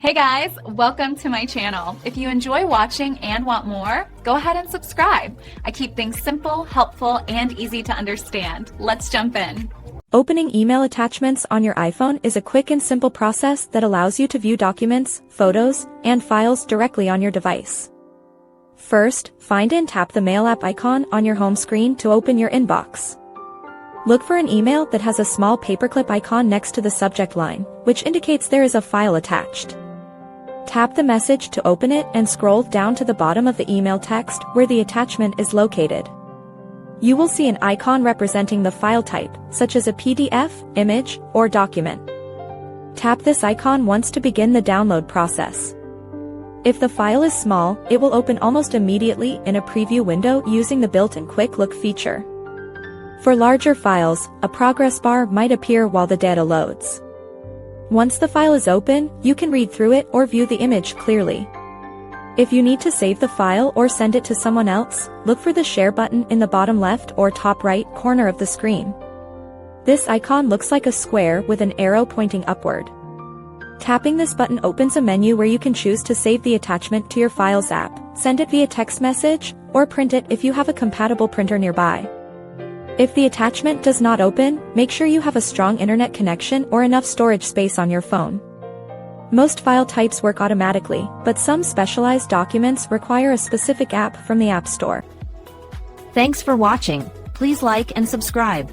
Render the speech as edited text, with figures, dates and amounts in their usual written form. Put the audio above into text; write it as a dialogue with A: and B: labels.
A: Hey guys, welcome to my channel. If you enjoy watching and want more, go ahead and subscribe. I keep things simple, helpful, and easy to understand. Let's jump in.
B: Opening email attachments on your iPhone is a quick and simple process that allows you to view documents, photos, and files directly on your device. First, find and tap the Mail app icon on your home screen to open your inbox. Look for an email that has a small paperclip icon next to the subject line, which indicates there is a file attached. Tap the message to open it and scroll down to the bottom of the email text where the attachment is located. You will see an icon representing the file type, such as a PDF, image, or document. Tap this icon once to begin the download process. If the file is small, it will open almost immediately in a preview window using the built-in Quick Look feature. For larger files, a progress bar might appear while the data loads. Once the file is open, you can read through it or view the image clearly. If you need to save the file or send it to someone else, look for the Share button in the bottom left or top right corner of the screen. This icon looks like a square with an arrow pointing upward. Tapping this button opens a menu where you can choose to save the attachment to your Files app, send it via text message, or print it if you have a compatible printer nearby. If the attachment does not open, make sure you have a strong internet connection or enough storage space on your phone. Most file types work automatically, but some specialized documents require a specific app from the App Store.
C: Thanks for watching. Please like and subscribe.